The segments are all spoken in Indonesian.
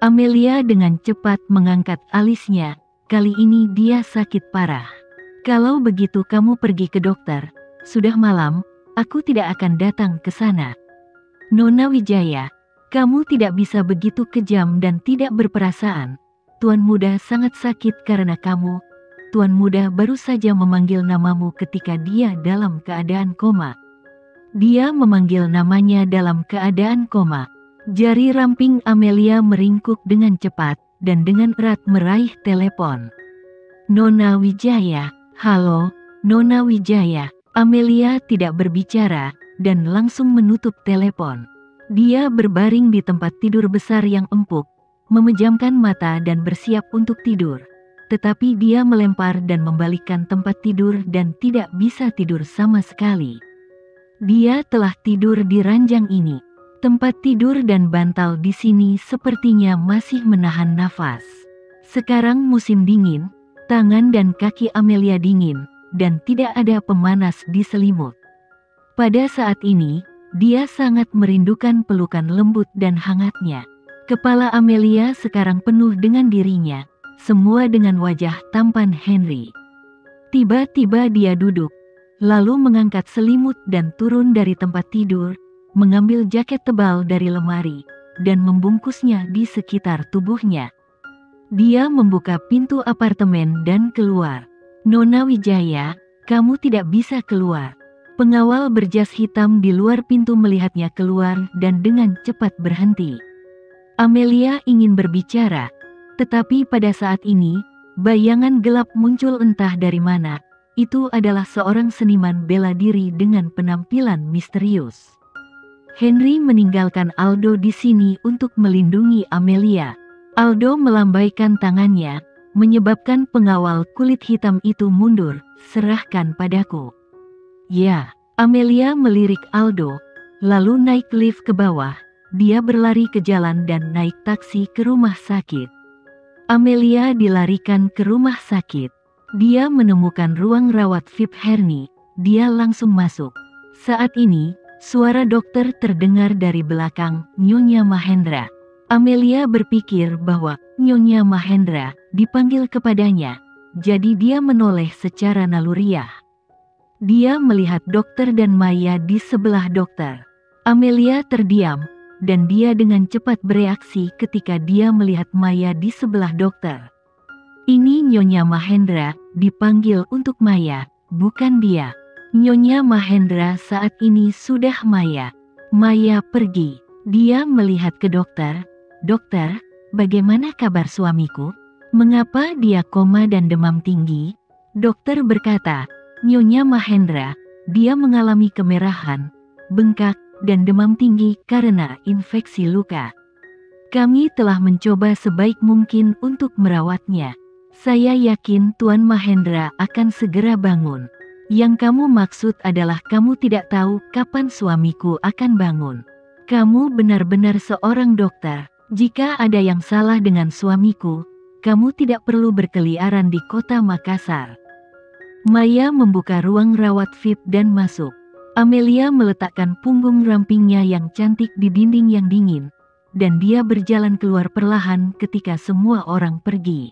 Amelia dengan cepat mengangkat alisnya. Kali ini dia sakit parah. Kalau begitu kamu pergi ke dokter. Sudah malam, aku tidak akan datang ke sana. Nona Wijaya, kamu tidak bisa begitu kejam dan tidak berperasaan. Tuan Muda sangat sakit karena kamu. Tuan Muda baru saja memanggil namamu ketika dia dalam keadaan koma. Dia memanggil namanya dalam keadaan koma. Jari ramping Amelia meringkuk dengan cepat dan dengan erat meraih telepon. Nona Wijaya, halo, Nona Wijaya. Amelia tidak berbicara dan langsung menutup telepon. Dia berbaring di tempat tidur besar yang empuk, memejamkan mata dan bersiap untuk tidur. Tetapi dia melempar dan membalikkan tempat tidur dan tidak bisa tidur sama sekali. Dia telah tidur di ranjang ini. Tempat tidur dan bantal di sini sepertinya masih menahan nafas. Sekarang musim dingin, tangan dan kaki Amelia dingin, dan tidak ada pemanas di selimut. Pada saat ini, dia sangat merindukan pelukan lembut dan hangatnya. Kepala Amelia sekarang penuh dengan dirinya, semua dengan wajah tampan Henry. Tiba-tiba dia duduk, lalu mengangkat selimut dan turun dari tempat tidur, mengambil jaket tebal dari lemari, dan membungkusnya di sekitar tubuhnya. Dia membuka pintu apartemen dan keluar. Nona Wijaya, kamu tidak bisa keluar. Pengawal berjas hitam di luar pintu melihatnya keluar dan dengan cepat berhenti. Amelia ingin berbicara, tetapi pada saat ini, bayangan gelap muncul entah dari mana. Itu adalah seorang seniman bela diri dengan penampilan misterius. Henry meninggalkan Aldo di sini untuk melindungi Amelia. Aldo melambaikan tangannya, menyebabkan pengawal kulit hitam itu mundur. Serahkan padaku. Ya, Amelia melirik Aldo, lalu naik lift ke bawah. Dia berlari ke jalan dan naik taksi ke rumah sakit. Amelia dilarikan ke rumah sakit. Dia menemukan ruang rawat VIP Henry. Dia langsung masuk. Saat ini, suara dokter terdengar dari belakang Nyonya Mahendra. Amelia berpikir bahwa Nyonya Mahendra dipanggil kepadanya, jadi dia menoleh secara naluriah. Dia melihat dokter dan Maya di sebelah dokter. Amelia terdiam, dan dia dengan cepat bereaksi ketika dia melihat Maya di sebelah dokter. Ini Nyonya Mahendra, dipanggil untuk Maya, bukan dia. Nyonya Mahendra saat ini sudah Maya. Maya pergi. Dia melihat ke dokter. Dokter, bagaimana kabar suamiku? Mengapa dia koma dan demam tinggi? Dokter berkata, Nyonya Mahendra, dia mengalami kemerahan, bengkak, dan demam tinggi karena infeksi luka. Kami telah mencoba sebaik mungkin untuk merawatnya. Saya yakin Tuan Mahendra akan segera bangun. Yang kamu maksud adalah kamu tidak tahu kapan suamiku akan bangun. Kamu benar-benar seorang dokter. Jika ada yang salah dengan suamiku, kamu tidak perlu berkeliaran di kota Makassar. Maya membuka ruang rawat VIP dan masuk. Amelia meletakkan punggung rampingnya yang cantik di dinding yang dingin, dan dia berjalan keluar perlahan ketika semua orang pergi.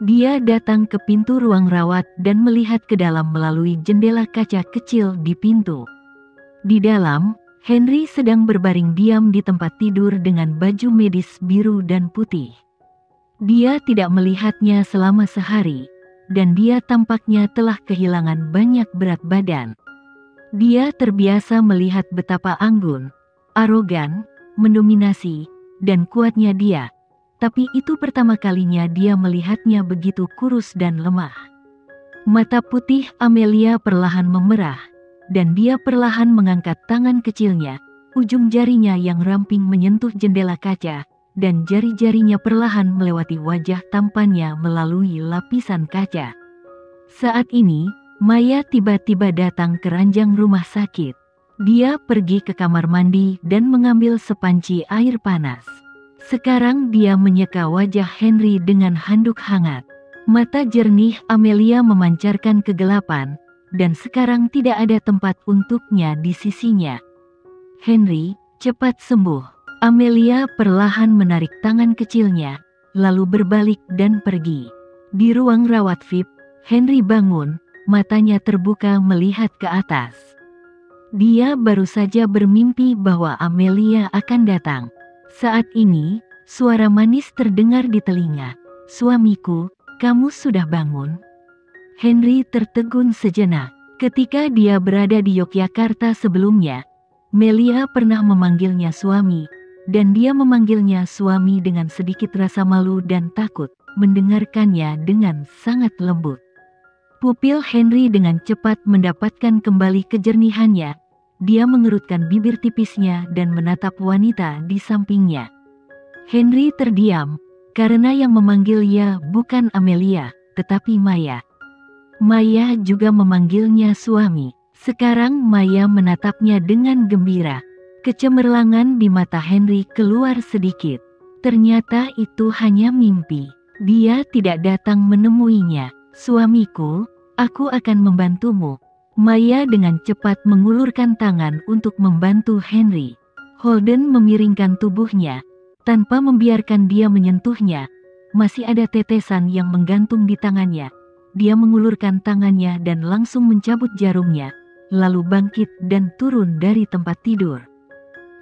Dia datang ke pintu ruang rawat dan melihat ke dalam melalui jendela kaca kecil di pintu. Di dalam, Henry sedang berbaring diam di tempat tidur dengan baju medis biru dan putih. Dia tidak melihatnya selama sehari, dan dia tampaknya telah kehilangan banyak berat badan. Dia terbiasa melihat betapa anggun, arogan, mendominasi, dan kuatnya dia. Tapi itu pertama kalinya dia melihatnya begitu kurus dan lemah. Mata putih Amelia perlahan memerah, dan dia perlahan mengangkat tangan kecilnya, ujung jarinya yang ramping menyentuh jendela kaca, dan jari-jarinya perlahan melewati wajah tampannya melalui lapisan kaca. Saat ini, Maya tiba-tiba datang ke ranjang rumah sakit. Dia pergi ke kamar mandi dan mengambil sepanci air panas. Sekarang dia menyeka wajah Henry dengan handuk hangat. Mata jernih Amelia memancarkan kegelapan, dan sekarang tidak ada tempat untuknya di sisinya. Henry, cepat sembuh. Amelia perlahan menarik tangan kecilnya, lalu berbalik dan pergi. Di ruang rawat VIP, Henry bangun, matanya terbuka melihat ke atas. Dia baru saja bermimpi bahwa Amelia akan datang. Saat ini, suara manis terdengar di telinga. "Suamiku, kamu sudah bangun?" Henry tertegun sejenak. Ketika dia berada di Yogyakarta sebelumnya, Melia pernah memanggilnya suami, dan dia memanggilnya suami dengan sedikit rasa malu dan takut, mendengarkannya dengan sangat lembut. Pupil Henry dengan cepat mendapatkan kembali kejernihannya. Dia mengerutkan bibir tipisnya dan menatap wanita di sampingnya. Henry terdiam, karena yang memanggilnya bukan Amelia, tetapi Maya. Maya juga memanggilnya suami. Sekarang Maya menatapnya dengan gembira. Kecemerlangan di mata Henry keluar sedikit. Ternyata itu hanya mimpi. Dia tidak datang menemuinya. "Suamiku, aku akan membantumu." Maya dengan cepat mengulurkan tangan untuk membantu Henry. Holden memiringkan tubuhnya, tanpa membiarkan dia menyentuhnya. Masih ada tetesan yang menggantung di tangannya. Dia mengulurkan tangannya dan langsung mencabut jarumnya, lalu bangkit dan turun dari tempat tidur.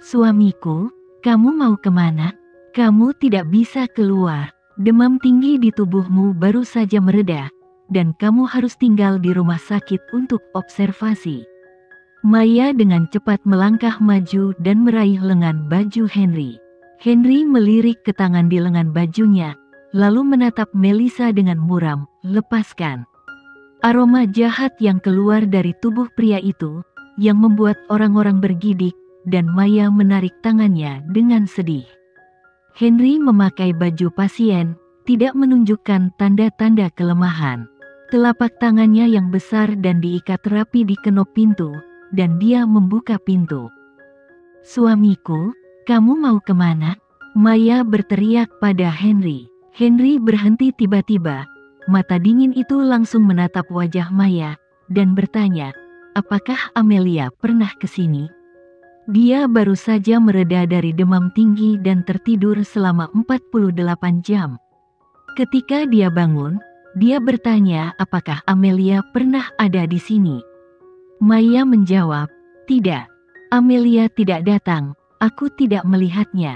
"Suamiku, kamu mau kemana? Kamu tidak bisa keluar. Demam tinggi di tubuhmu baru saja mereda, dan kamu harus tinggal di rumah sakit untuk observasi." Maya dengan cepat melangkah maju dan meraih lengan baju Henry. Henry melirik ke tangan di lengan bajunya, lalu menatap Melissa dengan muram. "Lepaskan." Aroma jahat yang keluar dari tubuh pria itu, yang membuat orang-orang bergidik, dan Maya menarik tangannya dengan sedih. Henry memakai baju pasien, tidak menunjukkan tanda-tanda kelemahan. Telapak tangannya yang besar dan diikat rapi di kenop pintu, dan dia membuka pintu. "Suamiku, kamu mau kemana?" Maya berteriak pada Henry. Henry berhenti tiba-tiba. Mata dingin itu langsung menatap wajah Maya, dan bertanya, "Apakah Amelia pernah ke sini?" Dia baru saja mereda dari demam tinggi dan tertidur selama 48 jam. Ketika dia bangun, dia bertanya apakah Amelia pernah ada di sini. Maya menjawab, "Tidak. Amelia tidak datang, aku tidak melihatnya."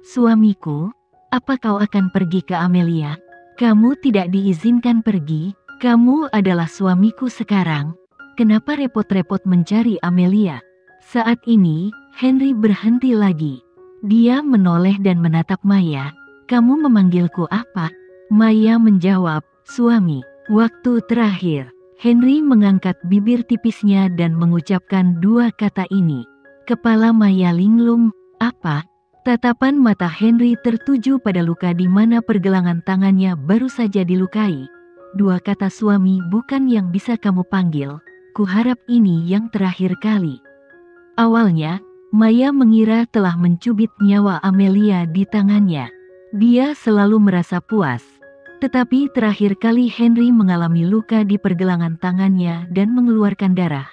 "Suamiku, apa kau akan pergi ke Amelia? Kamu tidak diizinkan pergi, kamu adalah suamiku sekarang. Kenapa repot-repot mencari Amelia?" Saat ini, Henry berhenti lagi. Dia menoleh dan menatap Maya. "Kamu memanggilku apa?" Maya menjawab, "Suami." Waktu terakhir, Henry mengangkat bibir tipisnya dan mengucapkan dua kata ini. Kepala Maya linglung. "Apa?" Tatapan mata Henry tertuju pada luka di mana pergelangan tangannya baru saja dilukai. "Dua kata suami bukan yang bisa kamu panggil. Kuharap ini yang terakhir kali." Awalnya, Maya mengira telah mencubit nyawa Amelia di tangannya. Dia selalu merasa puas. Tetapi terakhir kali Henry mengalami luka di pergelangan tangannya dan mengeluarkan darah.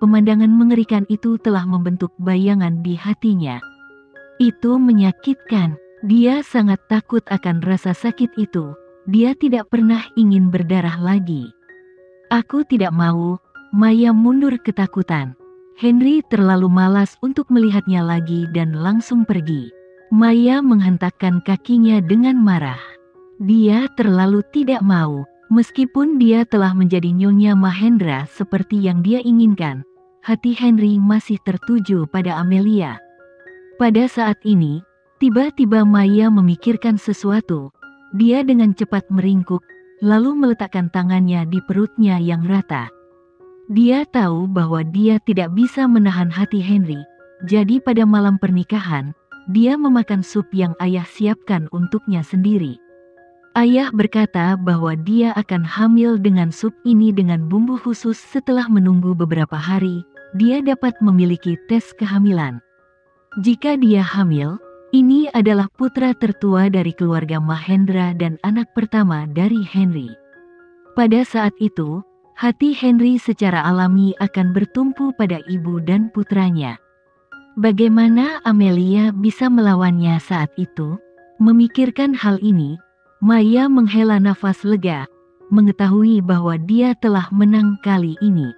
Pemandangan mengerikan itu telah membentuk bayangan di hatinya. Itu menyakitkan. Dia sangat takut akan rasa sakit itu. Dia tidak pernah ingin berdarah lagi. "Aku tidak mau." Maya mundur ketakutan. Henry terlalu malas untuk melihatnya lagi dan langsung pergi. Maya menghentakkan kakinya dengan marah. Dia terlalu tidak mau. Meskipun dia telah menjadi Nyonya Mahendra seperti yang dia inginkan, hati Henry masih tertuju pada Amelia. Pada saat ini, tiba-tiba Maya memikirkan sesuatu. Dia dengan cepat meringkuk, lalu meletakkan tangannya di perutnya yang rata. Dia tahu bahwa dia tidak bisa menahan hati Henry, jadi pada malam pernikahan, dia memakan sup yang ayah siapkan untuknya sendiri. Ayah berkata bahwa dia akan hamil dengan sup ini dengan bumbu khusus. Setelah menunggu beberapa hari, dia dapat memiliki tes kehamilan. Jika dia hamil, ini adalah putra tertua dari keluarga Mahendra dan anak pertama dari Henry. Pada saat itu, hati Henry secara alami akan bertumpu pada ibu dan putranya. Bagaimana Amelia bisa melawannya saat itu? Memikirkan hal ini, Maya menghela nafas lega, mengetahui bahwa dia telah menang kali ini.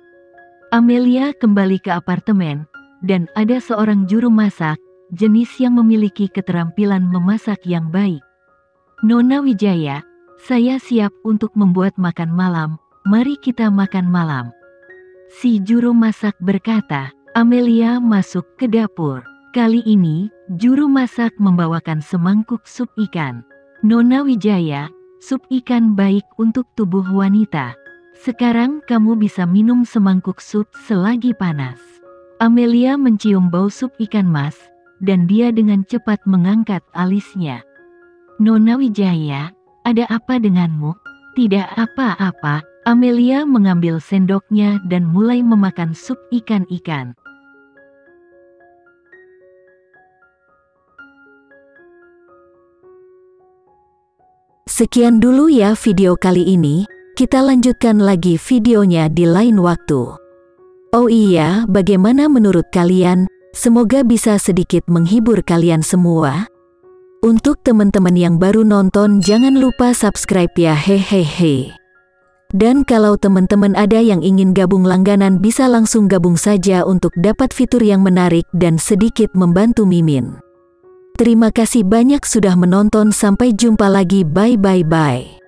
Amelia kembali ke apartemen, dan ada seorang juru masak, jenis yang memiliki keterampilan memasak yang baik. Nona Wijaya, saya siap untuk membuat makan malam, mari kita makan malam. Si juru masak berkata. Amelia masuk ke dapur. Kali ini, juru masak membawakan semangkuk sup ikan. Nona Wijaya, sup ikan baik untuk tubuh wanita. Sekarang kamu bisa minum semangkuk sup selagi panas. Amelia mencium bau sup ikan mas, dan dia dengan cepat mengangkat alisnya. Nona Wijaya, ada apa denganmu? Tidak apa-apa. Amelia mengambil sendoknya dan mulai memakan sup ikan-ikan. Sekian dulu ya video kali ini, kita lanjutkan lagi videonya di lain waktu. Oh iya, bagaimana menurut kalian? Semoga bisa sedikit menghibur kalian semua. Untuk teman-teman yang baru nonton jangan lupa subscribe ya hehehe. Dan kalau teman-teman ada yang ingin gabung langganan bisa langsung gabung saja untuk dapat fitur yang menarik dan sedikit membantu Mimin. Terima kasih banyak sudah menonton, sampai jumpa lagi, bye bye bye.